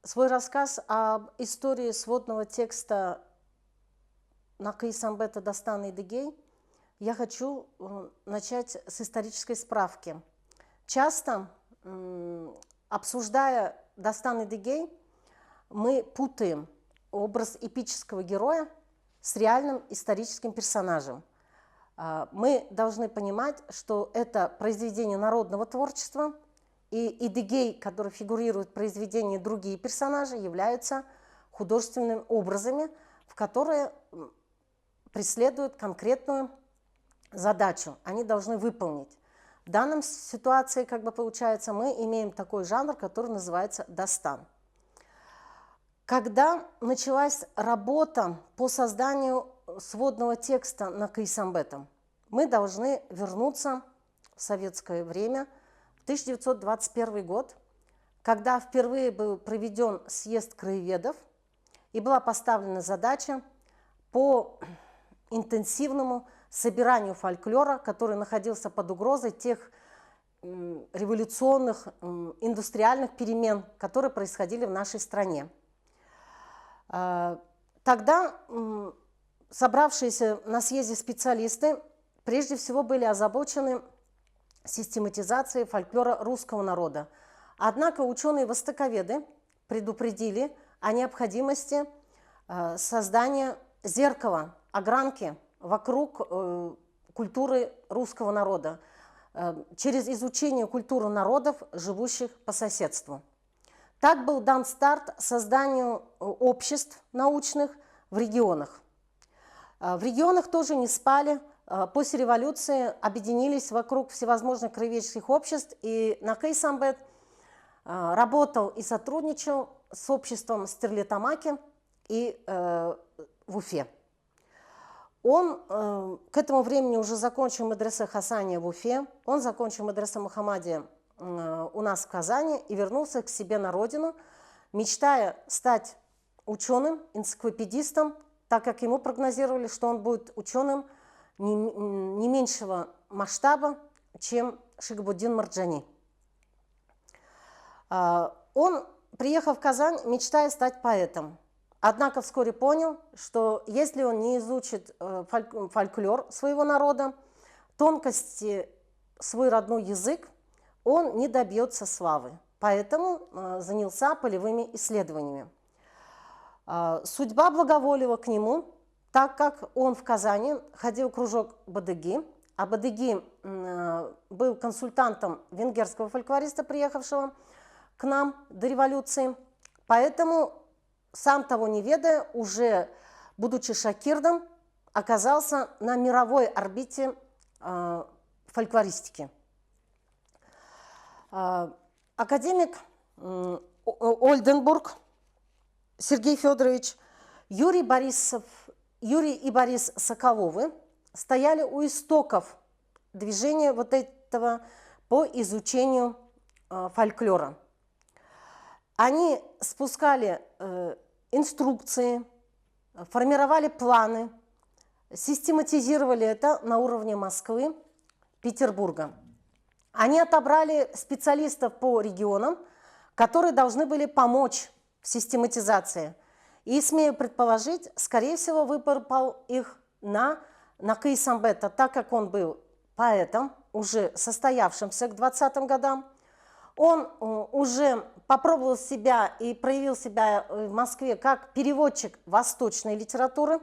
Свой рассказ об истории сводного текста Накый Самбета Дастан Идыгей я хочу начать с исторической справки. Часто, обсуждая Дастан Идыгей, мы путаем образ эпического героя с реальным историческим персонажем. Мы должны понимать, что это произведение народного творчества, и Идыгей, который фигурирует в произведении другие персонажи, являются художественными образами, в которые преследуют конкретную задачу. Они должны выполнить. В данной ситуации, получается, мы имеем такой жанр, который называется дастан. Когда началась работа по созданию сводного текста Накый Самбетом, мы должны вернуться в советское время, в 1921 год, когда впервые был проведен съезд краеведов и была поставлена задача по интенсивному собиранию фольклора, который находился под угрозой тех революционных, индустриальных перемен, которые происходили в нашей стране. Тогда собравшиеся на съезде специалисты прежде всего были озабочены систематизацией фольклора русского народа. Однако ученые-востоковеды предупредили о необходимости создания зеркала, огранки вокруг культуры русского народа через изучение культуры народов, живущих по соседству. Так был дан старт созданию обществ научных в регионах. В регионах тоже не спали. После революции объединились вокруг всевозможных краеведческих обществ, и Накый Самбет работал и сотрудничал с обществом Стерлитамаки и в Уфе. Он к этому времени уже закончил медресе Хасания в Уфе, он закончил медресе Мухаммадия у нас в Казани и вернулся к себе на родину, мечтая стать ученым, энциклопедистом, так как ему прогнозировали, что он будет ученым не меньшего масштаба, чем Шигабуддин Марджани. Он приехал в Казань, мечтая стать поэтом. Однако вскоре понял, что если он не изучит фольклор своего народа, тонкости, свой родной язык, он не добьется славы. Поэтому занялся полевыми исследованиями. Судьба благоволила к нему, так как он в Казани ходил в кружок Бадыги, а Бадыги был консультантом венгерского фольклориста, приехавшего к нам до революции. Поэтому, сам того не ведая, уже будучи шакирдом, оказался на мировой орбите фольклористики. Академик Ольденбург Сергей Федорович, Юрий и Борис Соколовы стояли у истоков движения вот этого по изучению фольклора. Они спускали инструкции, формировали планы, систематизировали это на уровне Москвы, Петербурга. Они отобрали специалистов по регионам, которые должны были помочь в систематизации. И, смею предположить, скорее всего, выбор пал их на Накый Самбета, так как он был поэтом, уже состоявшимся к 20-м годам. Он уже попробовал себя и проявил себя в Москве как переводчик восточной литературы.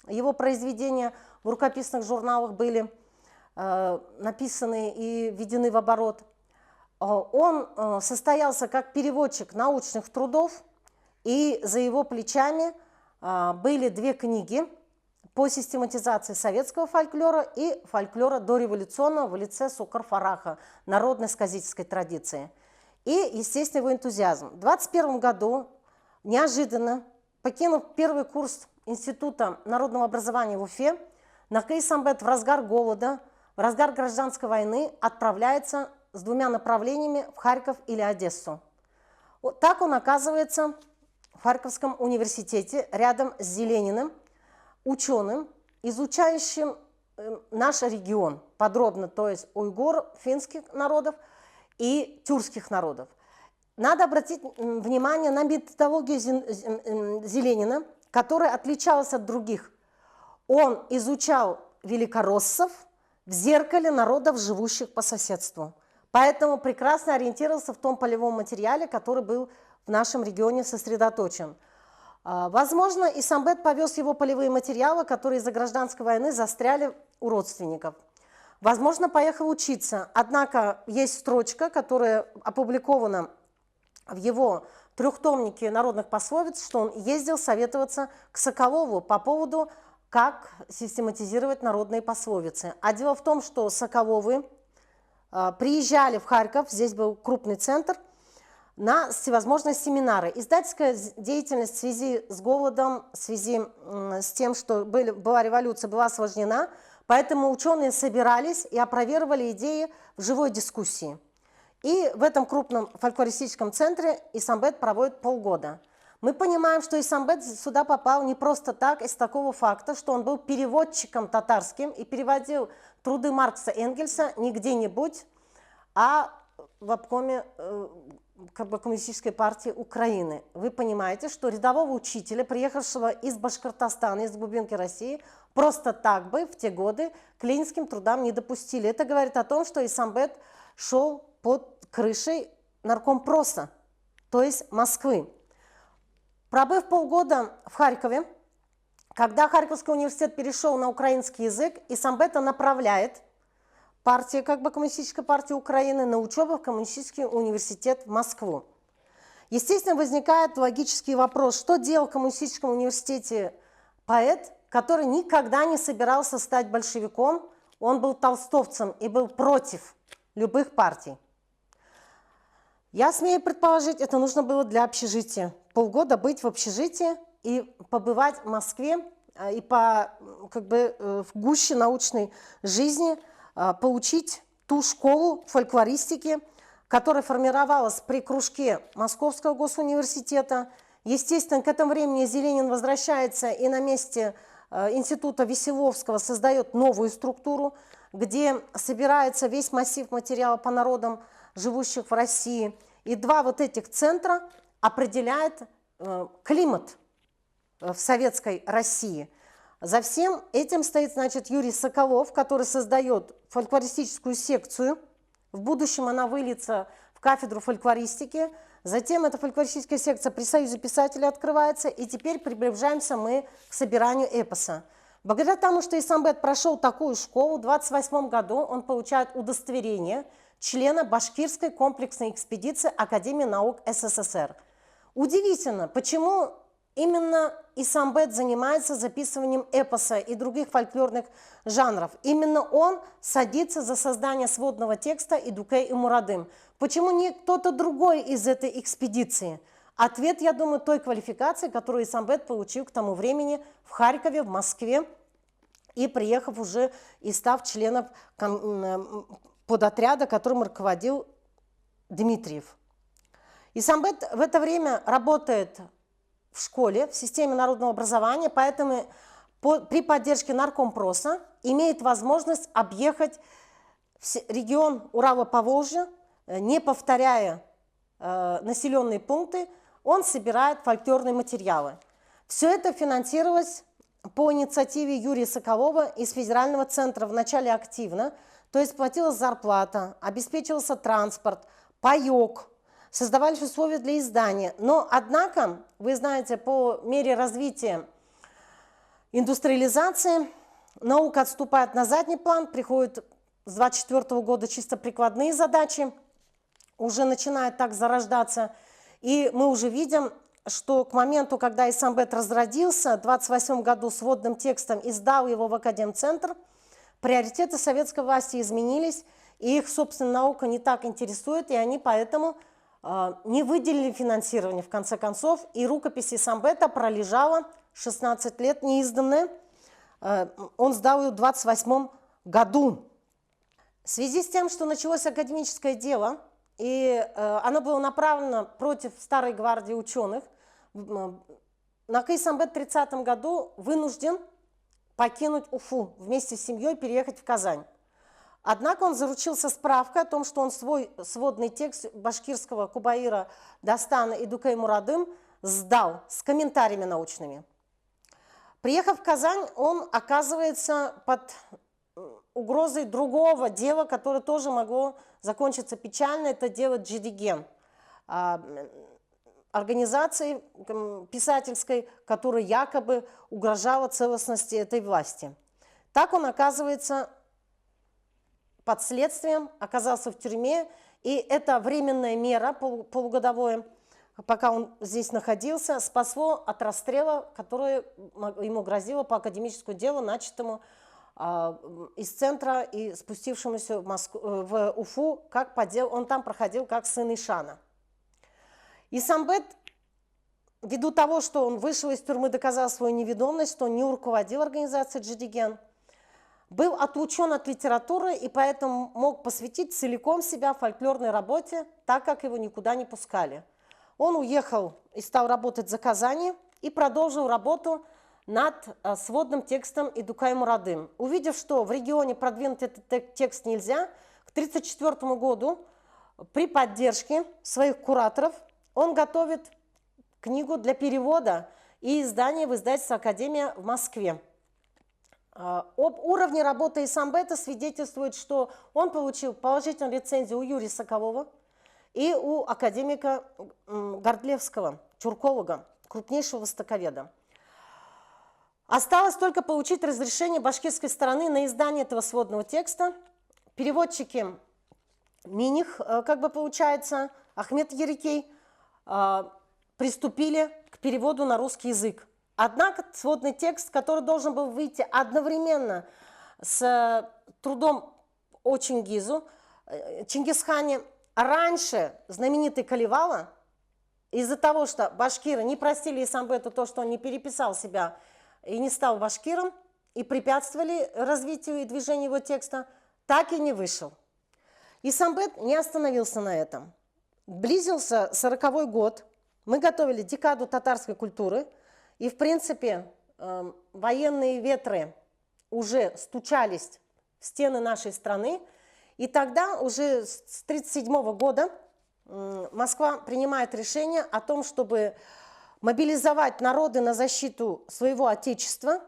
Его произведения в рукописных журналах были написаны и введены в оборот. Он состоялся как переводчик научных трудов, и за его плечами были две книги по систематизации советского фольклора и фольклора дореволюционного в лице Сукар-Фараха, народной сказительской традиции. И, естественно, его энтузиазм. В 1921 году, неожиданно, покинув первый курс Института народного образования в Уфе, Накый Самбет в разгар голода, в разгар гражданской войны отправляется с двумя направлениями в Харьков или Одессу. Вот так он оказывается в Харьковском университете рядом с Зелениным, ученым, изучающим наш регион подробно, то есть уйгур, финских народов и тюркских народов. Надо обратить внимание на методологию Зеленина, которая отличалась от других. Он изучал великороссов в зеркале народов, живущих по соседству. Поэтому прекрасно ориентировался в том полевом материале, который был в нашем регионе сосредоточен. Возможно, Исамбет повез его полевые материалы, которые из-за гражданской войны застряли у родственников. Возможно, поехал учиться. Однако есть строчка, которая опубликована в его трехтомнике народных пословиц, что он ездил советоваться к Соколову по поводу, как систематизировать народные пословицы. А дело в том, что Соколовы приезжали в Харьков, здесь был крупный центр, на всевозможные семинары. Издательская деятельность в связи с голодом, в связи с тем, что была революция, была осложнена, поэтому ученые собирались и опровергали идеи в живой дискуссии. И в этом крупном фольклористическом центре Исамбет проводит полгода. Мы понимаем, что Исамбет сюда попал не просто так, из такого факта, что он был переводчиком татарским и переводил труды Маркса и Энгельса не где-нибудь, а в обкоме Коммунистической партии Украины. Вы понимаете, что рядового учителя, приехавшего из Башкортостана, из глубинки России, просто так бы в те годы к ленинским трудам не допустили. Это говорит о том, что Исамбет шел под крышей наркомпроса, то есть Москвы. Пробыв полгода в Харькове, когда Харьковский университет перешел на украинский язык, Исамбета направляет партия, Коммунистическая партия Украины, на учебу в Коммунистический университет в Москву. Естественно, возникает логический вопрос, что делал в Коммунистическом университете поэт, который никогда не собирался стать большевиком, он был толстовцем и был против любых партий. Я смею предположить, это нужно было для общежития. Полгода быть в общежитии и побывать в Москве, и в гуще научной жизни получить ту школу фольклористики, которая формировалась при кружке Московского госуниверситета. Естественно, к этому времени Зеленин возвращается и на месте института Веселовского создает новую структуру, где собирается весь массив материала по народам, живущих в России. И два вот этих центра определяют климат в советской России. За всем этим стоит, Юрий Соколов, который создает фольклористическую секцию. В будущем она выльется в кафедру фольклористики. Затем эта фольклористическая секция при Союзе писателей открывается. И теперь приближаемся мы к собиранию эпоса. Благодаря тому, что Исамбет прошел такую школу, в 1928 году он получает удостоверение члена Башкирской комплексной экспедиции Академии наук СССР. Удивительно, почему именно Исамбет занимается записыванием эпоса и других фольклорных жанров. Именно он садится за создание сводного текста «Идукей и Мурадым». Почему не кто-то другой из этой экспедиции? Ответ, я думаю, той квалификации, которую Исамбет получил к тому времени в Харькове, в Москве, и приехав уже и став членом подотряда, которым руководил Дмитриев. Исамбет в это время работает в школе, в системе народного образования, поэтому при поддержке наркомпроса имеет возможность объехать регион Урала-Поволжья, не повторяя населенные пункты, он собирает фольклорные материалы. Все это финансировалось по инициативе Юрия Соколова из Федерального центра вначале активно, то есть платилась зарплата, обеспечивался транспорт, паёк, создавались условия для издания. Но, однако, вы знаете, по мере развития индустриализации наука отступает на задний план, приходят с 1924 года чисто прикладные задачи, уже начинает так зарождаться. И мы уже видим, что к моменту, когда Исамбет разродился, в 1928 году сводным текстом издал его в Академцентр, приоритеты советской власти изменились, и их, собственно, наука не так интересует, и они поэтому не выделили финансирование, в конце концов, и рукопись Исамбета пролежала 16 лет неизданная. Он сдал ее в 1928 году. В связи с тем, что началось академическое дело, и оно было направлено против старой гвардии ученых, Исамбет в 30 году вынужден покинуть Уфу, вместе с семьей переехать в Казань. Однако он заручился справкой о том, что он свой сводный текст башкирского Кубаира Дастана и Дукей Мурадым сдал с комментариями научными. Приехав в Казань, он оказывается под угрозой другого дела, которое тоже могло закончиться печально. Это дело Джидиген, организации писательской, которая якобы угрожала целостности этой власти. Так он оказывается под следствием, оказался в тюрьме, и эта временная мера полугодовая, пока он здесь находился, спасло от расстрела, которое ему грозило по академическому делу, начатому из центра и спустившемуся в Уфу, как по делу, он там проходил как сын Ишана. Исамбет, ввиду того, что он вышел из тюрьмы, доказал свою невиновность, что он не руководил организацией Джидиген, был отлучен от литературы и поэтому мог посвятить целиком себя фольклорной работе, так как его никуда не пускали. Он уехал и стал работать за Казани и продолжил работу над сводным текстом Идукай Мурадым. Увидев, что в регионе продвинуть этот текст нельзя, к 1934 году при поддержке своих кураторов он готовит книгу для перевода и издания в издательстве «Академия» в Москве. Об уровне работы Исамбета свидетельствует, что он получил положительную рецензию у Юрия Соколова и у академика Гордлевского, тюрколога, крупнейшего востоковеда. Осталось только получить разрешение башкирской стороны на издание этого сводного текста. Переводчики Миних, как бы получается, Ахмед Ерикей, приступили к переводу на русский язык. Однако сводный текст, который должен был выйти одновременно с трудом о Чингисхане, раньше знаменитый Калевала, из-за того, что башкиры не простили Исамбету то, что он не переписал себя и не стал башкиром, и препятствовали развитию и движению его текста, так и не вышел. Исамбет не остановился на этом. Близился 40-й год, мы готовили декаду татарской культуры, и, в принципе, военные ветры уже стучались в стены нашей страны. И тогда, уже с 1937 года, Москва принимает решение о том, чтобы мобилизовать народы на защиту своего отечества,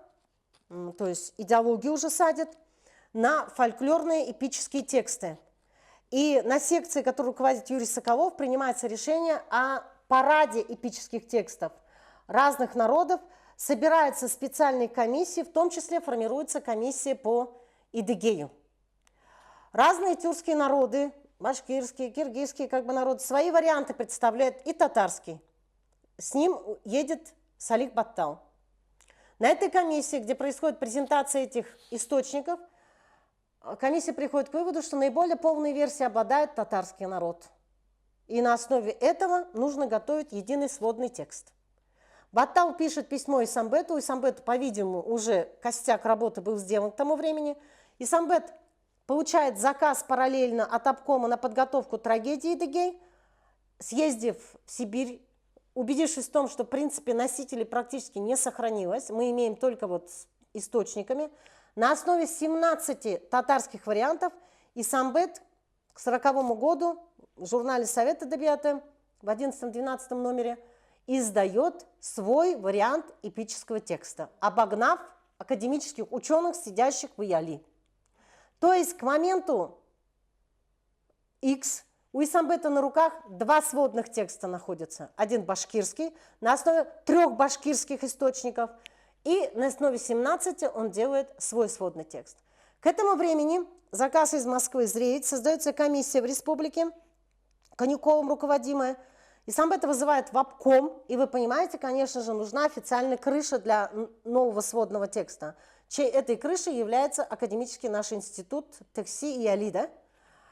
то есть идеологию уже садят, на фольклорные эпические тексты. И на секции, которую руководит Юрий Соколов, принимается решение о параде эпических текстов разных народов, собираются специальные комиссии, в том числе формируется комиссия по Идыгею. Разные тюркские народы, башкирские, киргизские народы, свои варианты представляют, и татарский. С ним едет Салих Баттал. На этой комиссии, где происходит презентация этих источников, комиссия приходит к выводу, что наиболее полной версией обладает татарский народ. И на основе этого нужно готовить единый сводный текст. Баттал пишет письмо Исамбету. Исамбету, по-видимому, уже костяк работы был сделан к тому времени. Исамбет получает заказ параллельно от обкома на подготовку трагедии Идыгей, съездив в Сибирь, убедившись в том, что, в принципе, носителей практически не сохранилось, мы имеем только вот с источниками, на основе 17 татарских вариантов Исамбет к 1940 году в журнале Совета Эдебияты в 11-12 номере издает свой вариант эпического текста, обогнав академических ученых, сидящих в Ияли. То есть к моменту X у Исамбета на руках два сводных текста находятся. Один башкирский, на основе 3 башкирских источников, и на основе 17 он делает свой сводный текст. К этому времени заказ из Москвы зреет, создается комиссия в республике, Конюковым руководимая. Исамбета вызывает в обком, и вы понимаете, конечно же, нужна официальная крыша для нового сводного текста. Чьей этой крышей является академический наш институт Текси и Алида.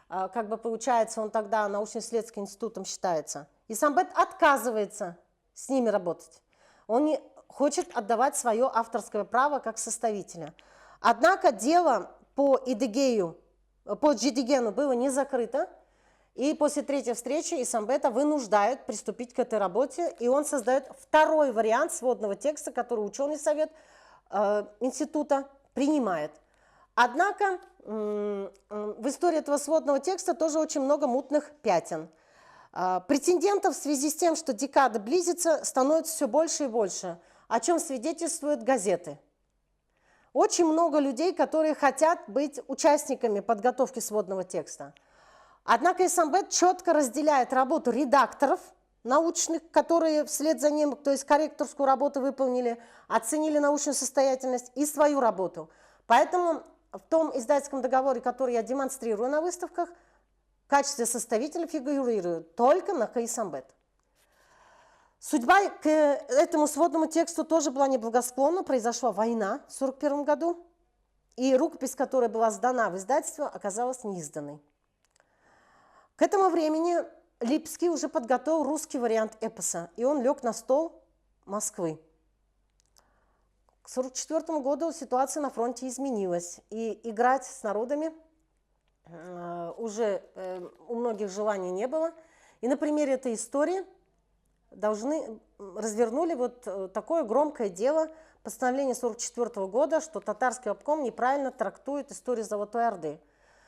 Как бы получается, он тогда научно-исследовательским институтом считается. Исамбет отказывается с ними работать. Он не хочет отдавать свое авторское право как составителя. Однако дело по Идыгею, по Джидигену было не закрыто. И после 3-й встречи Исамбета вынуждают приступить к этой работе, и он создает второй вариант сводного текста, который ученый совет института принимает. Однако в истории этого сводного текста тоже очень много мутных пятен. Претендентов в связи с тем, что декада близится, становится все больше и больше, о чем свидетельствуют газеты. Очень много людей, которые хотят быть участниками подготовки сводного текста. Однако Исамбет четко разделяет работу редакторов научных, которые вслед за ним, то есть корректорскую работу выполнили, оценили научную состоятельность, и свою работу. Поэтому в том издательском договоре, который я демонстрирую на выставках, в качестве составителя фигурирует только Нака Исамбет. Судьба к этому сводному тексту тоже была неблагосклонна. Произошла война в 1941 году, и рукопись, которая была сдана в издательство, оказалась неизданной. К этому времени Липский уже подготовил русский вариант эпоса, и он лег на стол Москвы. К 1944 году ситуация на фронте изменилась, и играть с народами уже у многих желаний не было. И на примере этой истории развернули вот такое громкое дело, постановление 1944 года, что татарский обком неправильно трактует историю Золотой Орды.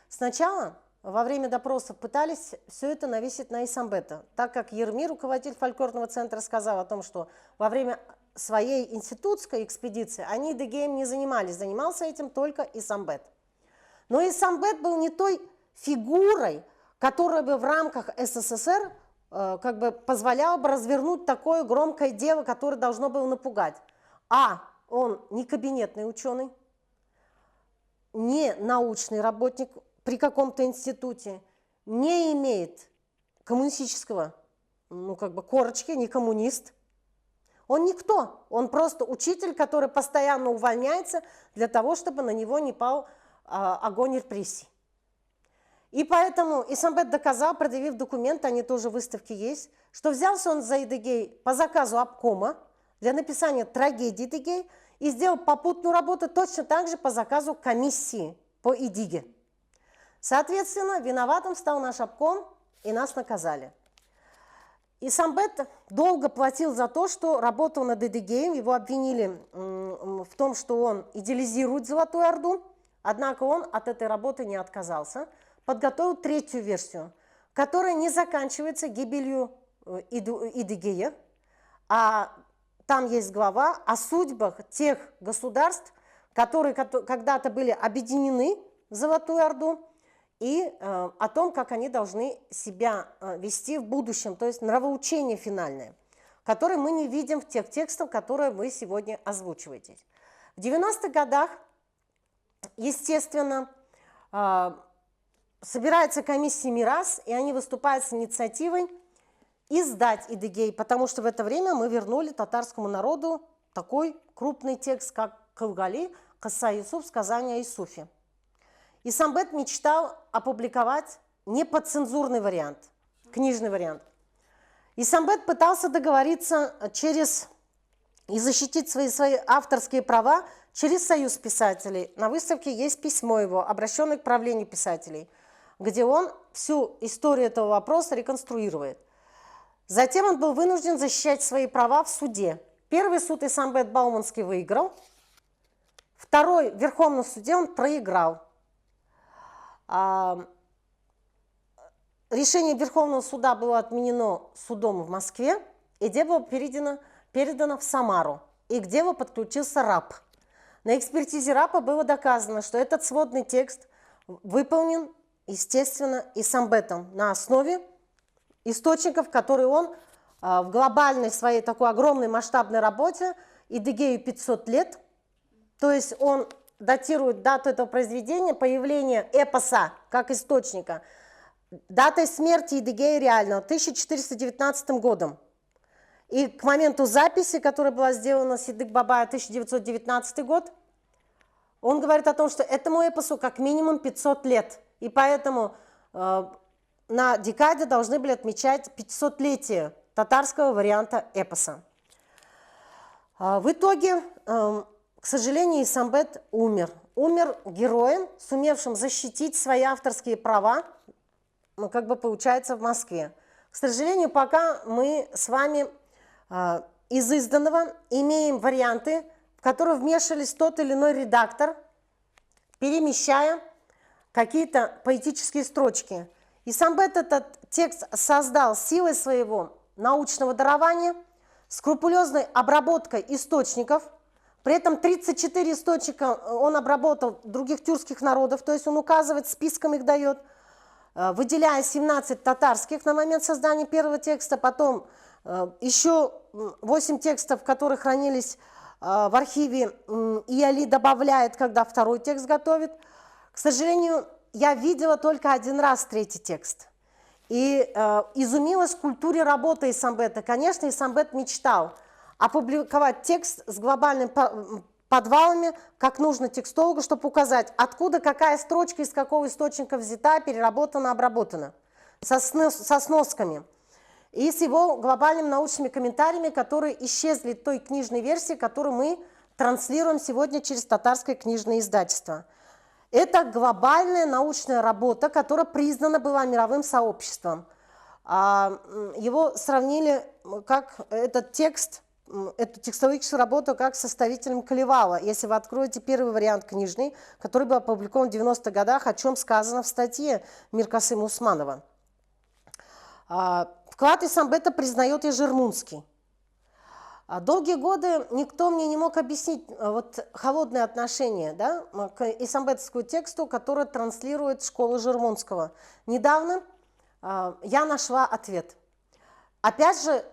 Сначала во время допросов пытались все это навесить на Исамбета, так как Ерми, руководитель фольклорного центра, сказал о том, что во время своей институтской экспедиции они Эдыгеем не занимались, занимался этим только Исамбет. Но Исамбет был не той фигурой, которая бы в рамках СССР как бы позволяла бы развернуть такое громкое дело, которое должно было напугать. А он не кабинетный ученый, не научный работник при каком-то институте, не имеет коммунистического, корочки, не коммунист. Он никто, он просто учитель, который постоянно увольняется для того, чтобы на него не пал огонь репрессий. И поэтому Исамбет доказал, предъявив документы, они тоже в выставке есть, что взялся он за Эдыгей по заказу обкома для написания трагедии Эдыгей и сделал попутную работу точно так же по заказу комиссии по Эдиге. Соответственно, виноватым стал наш обком, и нас наказали. Исамбет долго платил за то, что работал над Эдыгеем, его обвинили в том, что он идеализирует Золотую Орду, однако он от этой работы не отказался, подготовил третью версию, которая не заканчивается гибелью Эдыгея, а там есть глава о судьбах тех государств, которые когда-то были объединены в Золотую Орду, и о том, как они должны себя вести в будущем, то есть нравоучение финальное, которое мы не видим в тех текстах, которые вы сегодня озвучиваете. В 90-х годах, естественно, собирается комиссия МИРАС, и они выступают с инициативой издать Эдыгей, потому что в это время мы вернули татарскому народу такой крупный текст, как Кылгали, Кыса Юсуф, сказание о Юсуфе. Исамбет мечтал опубликовать неподцензурный вариант, книжный вариант. Исамбет пытался договориться и защитить свои авторские права через Союз писателей. На выставке есть письмо его, обращенное к правлению писателей, где он всю историю этого вопроса реконструирует. Затем он был вынужден защищать свои права в суде. Первый суд Исамбет Бауманский выиграл, второй в Верховном суде он проиграл. Решение Верховного суда было отменено судом в Москве, и дело было передано в Самару, и к делу подключился РАП. На экспертизе РАПа было доказано, что этот сводный текст выполнен, естественно, Исамбетом на основе источников, которые он в глобальной своей такой огромной масштабной работе, Эдыгею 500 лет, то есть он датирует дату этого произведения, появления эпоса как источника, датой смерти Эдыгея реально, 1419 годом. И к моменту записи, которая была сделана Сидык Бабая, 1919 год, он говорит о том, что этому эпосу как минимум 500 лет. И поэтому на декаде должны были отмечать 500-летие татарского варианта эпоса. В итоге, к сожалению, Исамбет умер. Умер героем, сумевшим защитить свои авторские права, получается, в Москве. К сожалению, пока мы с вами из изданного имеем варианты, в которые вмешались тот или иной редактор, перемещая какие-то поэтические строчки. Исамбет этот текст создал силой своего научного дарования, скрупулезной обработкой источников. При этом 34 источника он обработал других тюркских народов, то есть он указывает, списком их дает, выделяя 17 татарских на момент создания первого текста, потом еще 8 текстов, которые хранились в архиве, и Али добавляет, когда второй текст готовит. К сожалению, я видела только один раз третий текст. И изумилась культуре работы Исамбета. Конечно, Исамбет мечтал опубликовать текст с глобальными подвалами, как нужно текстологу, чтобы указать, откуда какая строчка, из какого источника взята, переработана, обработана, со сносками. И с его глобальными научными комментариями, которые исчезли той книжной версии, которую мы транслируем сегодня через татарское книжное издательство. Это глобальная научная работа, которая признана была мировым сообществом. Его сравнили, как этот текст, эту текстологическую работу, как составителем Калевала. Если вы откроете первый вариант книжный, который был опубликован в 90-х годах, о чем сказано в статье Миркасыма Усманова. Вклад Исамбета признает и Жермунский. Долгие годы никто мне не мог объяснить вот холодное отношение, да, к исамбетовскому тексту, который транслирует школа Жермунского. Недавно я нашла ответ. Опять же,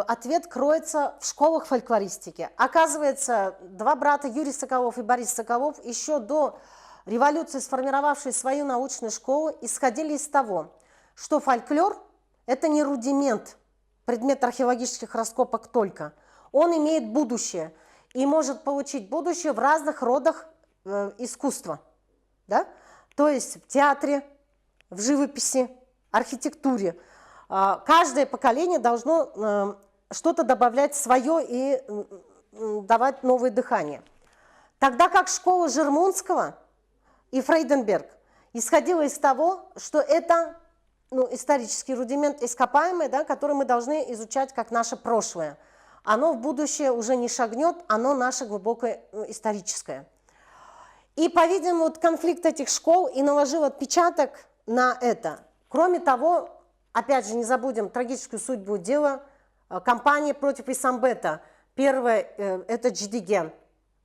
ответ кроется в школах фольклористики. Оказывается, два брата Юрий Соколов и Борис Соколов еще до революции, сформировавшие свою научную школу, исходили из того, что фольклор – это не рудимент, предмет археологических раскопок только. Он имеет будущее и может получить будущее в разных родах искусства. Да? То есть в театре, в живописи, архитектуре. Каждое поколение должно что-то добавлять свое и давать новое дыхание. Тогда как школа Жермунского и Фрейденберг исходила из того, что это исторический рудимент ископаемый, да, который мы должны изучать как наше прошлое. Оно в будущее уже не шагнет, оно наше глубокое историческое. И, по-видимому, конфликт этих школ и наложил отпечаток на это. Кроме того, опять же, не забудем трагическую судьбу дела кампании против Исамбета. Первое – это Джидиген,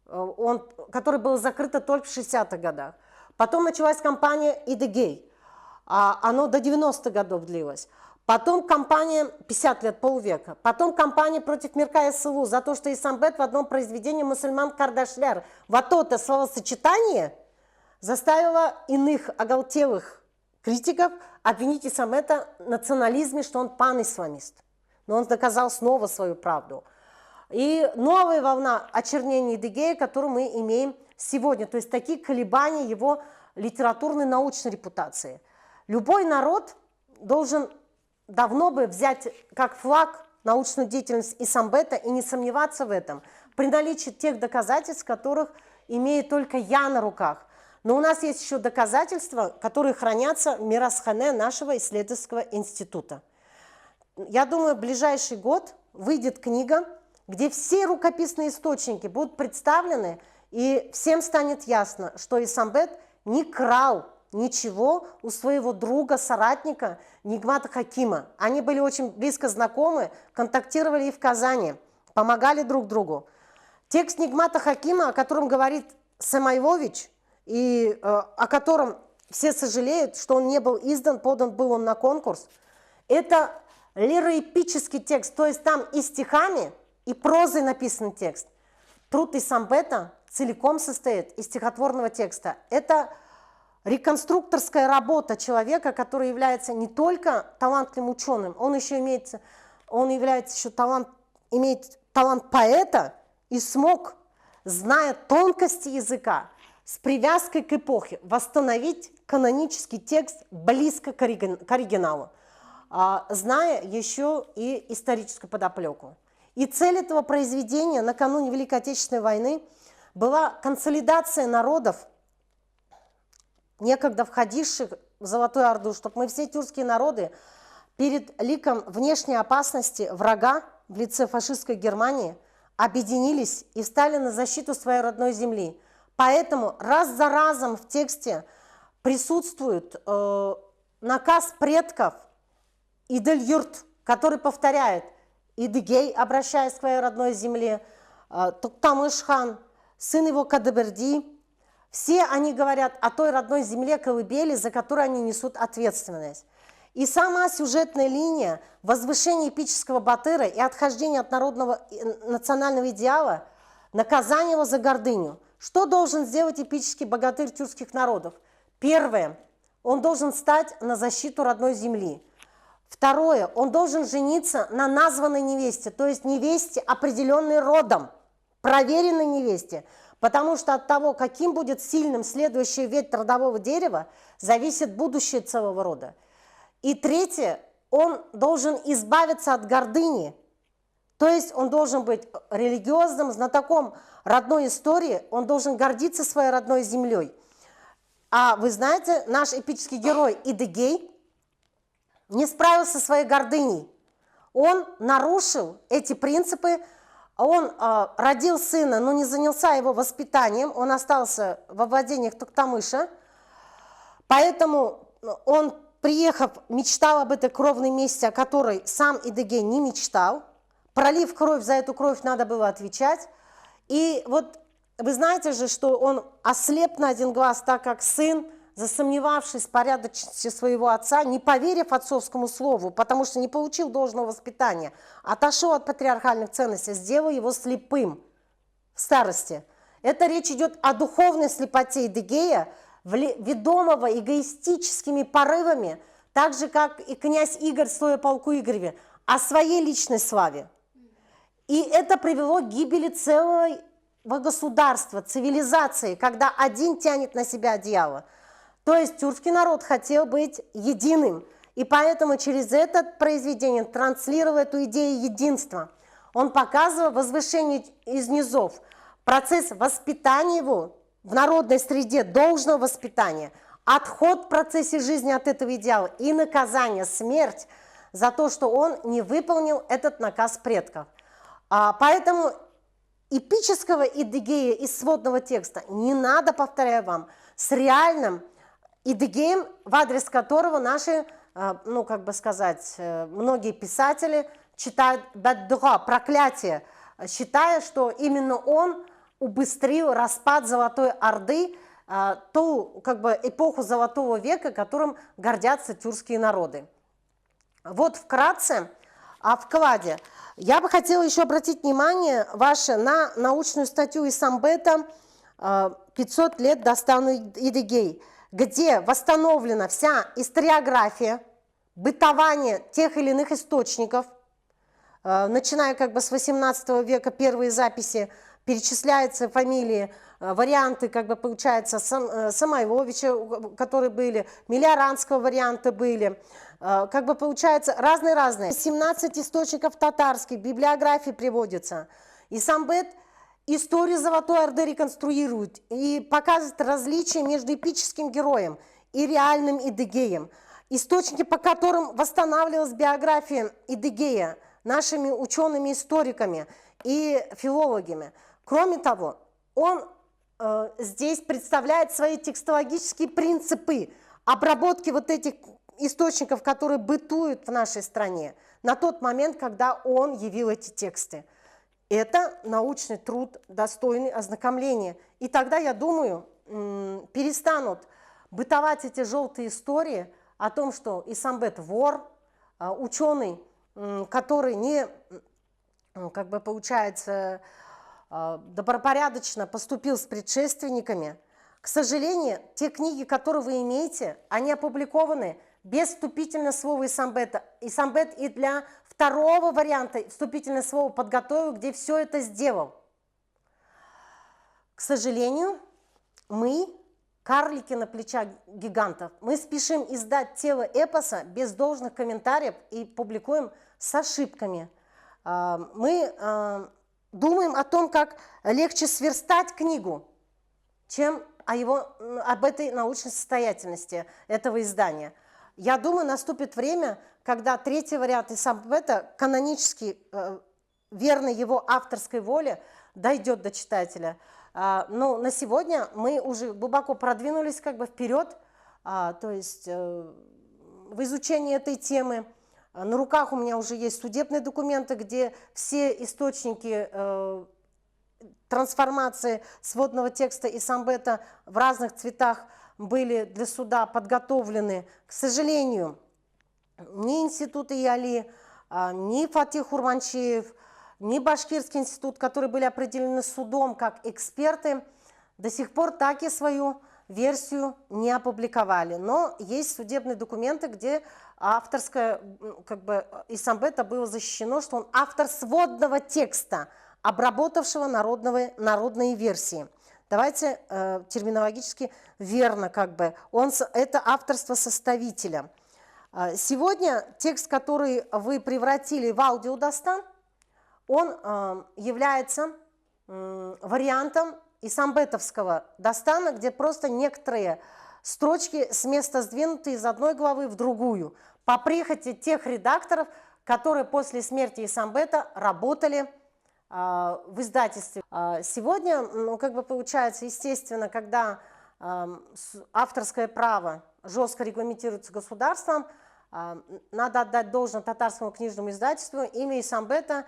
который был закрыт только в 60-х годах. Потом началась кампания Идегей. Оно до 90-х годов длилось. Потом кампания 50 лет, полвека. Потом кампания против Миркая Сылу за то, что Исамбет в одном произведении «Мусульман Кардашляр» вот это словосочетание заставило иных оголтелых критиков обвинить Исамбета в национализме, что он пан-исламист. Но он доказал снова свою правду. И новая волна очернения Идегея, которую мы имеем сегодня. То есть такие колебания его литературной научной репутации. Любой народ должен давно бы взять как флаг научную деятельность Исамбета и не сомневаться в этом, при наличии тех доказательств, которых имеет только я на руках. Но у нас есть еще доказательства, которые хранятся в Мирасхане нашего исследовательского института. Я думаю, в ближайший год выйдет книга, где все рукописные источники будут представлены, и всем станет ясно, что Исамбет не крал ничего у своего друга, соратника Нигмата Хакима. Они были очень близко знакомы, контактировали и в Казани, помогали друг другу. Текст Нигмата Хакима, о котором говорит Самойлович, и о котором все сожалеют, что он не был издан, подан был он на конкурс, это лироэпический текст, то есть там и стихами, и прозой написан текст. Труд Исамбета целиком состоит из стихотворного текста. Это реконструкторская работа человека, который является не только талантливым ученым, он является еще имеет талант поэта и смог, зная тонкости языка, с привязкой к эпохе, восстановить канонический текст близко к оригиналу, зная еще и историческую подоплеку. И цель этого произведения накануне Великой Отечественной войны была консолидация народов, некогда входивших в Золотую Орду, чтобы мы все тюркские народы перед ликом внешней опасности врага в лице фашистской Германии объединились и встали на защиту своей родной земли, Поэтому раз за разом в тексте присутствует наказ предков Идель-Юрт, который повторяет Идыгей, обращаясь к своей родной земле, Токтамыш-хан, сын его Кадеберди. Все они говорят о той родной земле колыбели, за которую они несут ответственность. И сама сюжетная линия возвышения эпического Батыра и отхождения от национального идеала, наказание его за гордыню. Что должен сделать эпический богатырь тюркских народов? Первое. Он должен стать на защиту родной земли. Второе. Он должен жениться на названной невесте, то есть невесте, определенной родом, проверенной невесте. Потому что от того, каким будет сильным следующий ветвь родового дерева, зависит будущее целого рода. И третье, он должен избавиться от гордыни, то есть он должен быть религиозным, знатоком родной истории, он должен гордиться своей родной землей. А вы знаете, наш эпический герой Идыгей не справился со своей гордыней. Он нарушил эти принципы, он родил сына, но не занялся его воспитанием, он остался во владениях Токтамыша, поэтому он, приехав, мечтал об этой кровной мести, о которой сам Идыгей не мечтал. Пролив кровь, за эту кровь надо было отвечать. И вот вы знаете же, что он ослеп на один глаз, так как сын, засомневавшись в порядочности своего отца, не поверив отцовскому слову, потому что не получил должного воспитания, отошел от патриархальных ценностей, сделал его слепым в старости. Это речь идет о духовной слепоте Идыгея, ведомого эгоистическими порывами, так же, как и князь Игорь, стоя полку Игореве, о своей личной славе. И это привело к гибели целого государства, цивилизации, когда один тянет на себя одеяло. То есть тюркский народ хотел быть единым, и поэтому через это произведение транслировал эту идею единства. Он показывал возвышение из низов, процесс воспитания его в народной среде, должного воспитания, отход в процессе жизни от этого идеала и наказание, смерть за то, что он не выполнил этот наказ предков. Поэтому эпического Идыгея из сводного текста не надо, повторяю вам, с реальным Идыгеем, в адрес которого наши, ну как бы сказать, многие писатели читают баддуга, проклятие, считая, что именно он убыстрил распад Золотой Орды, ту как бы эпоху Золотого века, которым гордятся тюркские народы. Вот вкратце о вкладе. Я бы хотела еще обратить внимание ваше на научную статью Исамбета «500 лет Дастану Идыгей», где восстановлена вся историография, бытование тех или иных источников, начиная как бы с 18 века, первые записи, перечисляются фамилии, варианты, как бы получается, Самойловича, которые были, Милиаранского варианта были, как бы получается разные-разные. 17 источников татарских, библиографии приводятся. Исамбет историю Золотой Орды реконструирует и показывает различия между эпическим героем и реальным Идыгеем. Источники, по которым восстанавливалась биография Идыгея нашими учеными-историками и филологами. Кроме того, он здесь представляет свои текстологические принципы обработки вот этих источников, которые бытуют в нашей стране на тот момент, когда он явил эти тексты. Это научный труд, достойный ознакомления. И тогда, я думаю, перестанут бытовать эти желтые истории о том, что Исамбет вор, ученый, который не, как бы получается, добропорядочно поступил с предшественниками. К сожалению, те книги, которые вы имеете, они опубликованы без вступительного слова Исамбета. Исамбет и для второго варианта вступительное слово подготовил, где все это сделал. К сожалению, мы, карлики на плечах гигантов, мы спешим издать тело эпоса без должных комментариев и публикуем с ошибками. Мы думаем о том, как легче сверстать книгу, чем об этой научной состоятельности этого издания. Я думаю, наступит время, когда третий вариант Исамбета, канонически верный его авторской воле, дойдет до читателя. Но на сегодня мы уже глубоко продвинулись как бы вперед, то есть в изучении этой темы. На руках у меня уже есть судебные документы, где все источники трансформации сводного текста и самбета в разных цветах были для суда подготовлены. К сожалению, ни институт Ияли, ни Фатих Урманчиев, ни Башкирский институт, которые были определены судом как эксперты, до сих пор так и свою версию не опубликовали. Но есть судебные документы, где авторское, как бы, и самбета было защищено, что он автор сводного текста, обработавшего народные версии. Давайте терминологически верно, как бы, это авторство составителя. Сегодня текст, который вы превратили в аудиодастан, он является вариантом исамбетовского дастана, где просто некоторые строчки с места сдвинуты из одной главы в другую, по прихоти тех редакторов, которые после смерти Исамбета работали в издательстве. Сегодня, ну, как бы получается, естественно, когда авторское право жестко регламентируется государством, надо отдать должное татарскому книжному издательству, имя Исамбета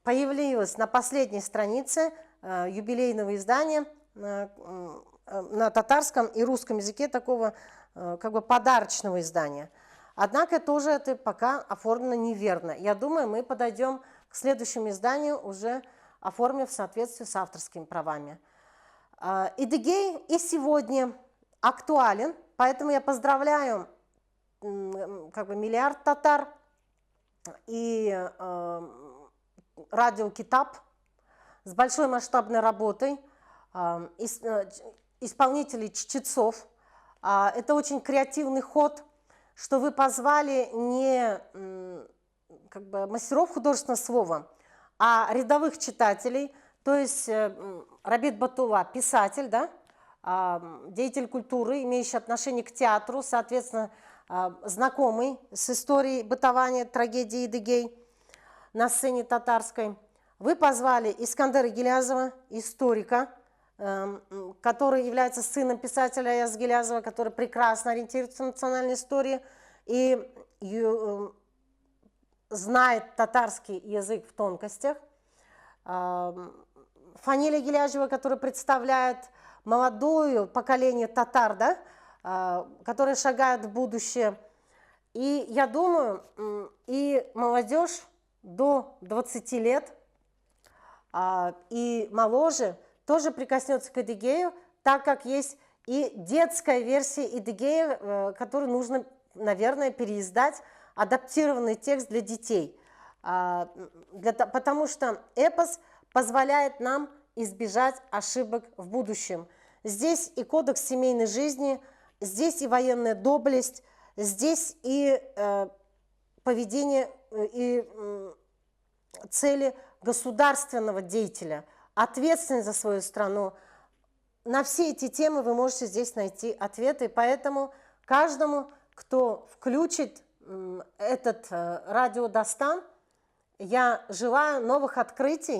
появилось на последней странице юбилейного издания на татарском и русском языке, такого как бы подарочного издания. Однако тоже это пока оформлено неверно. Я думаю, мы подойдем к следующему изданию, уже оформив в соответствии с авторскими правами. Идыгей и сегодня актуален, поэтому я поздравляю как бы миллиард татар и радио Китап с большой масштабной работой, исполнителей чтецов. Это очень креативный ход, что вы позвали не как бы мастеров художественного слова, а рядовых читателей, то есть Рабит Батула, писатель, да, деятель культуры, имеющий отношение к театру, соответственно, знакомый с историей бытования трагедии Идыгей на сцене татарской. Вы позвали Искандера Гилязова, историка, который является сыном писателя Аяза Гилязова, который прекрасно ориентируется в национальной истории и знает татарский язык в тонкостях. Фанилия Гилязева, который представляет молодое поколение татар, да, которые шагают в будущее. И я думаю, и молодежь до 20 лет, и моложе тоже прикоснется к Идыгею, так как есть и детская версия Идыгея, которую нужно, наверное, переиздать, адаптированный текст для детей. Потому что эпос позволяет нам избежать ошибок в будущем. Здесь и кодекс семейной жизни, здесь и военная доблесть, здесь и поведение и цели государственного деятеля, ответственность за свою страну. На все эти темы вы можете здесь найти ответы, поэтому каждому, кто включит этот радиодастан, я желаю новых открытий,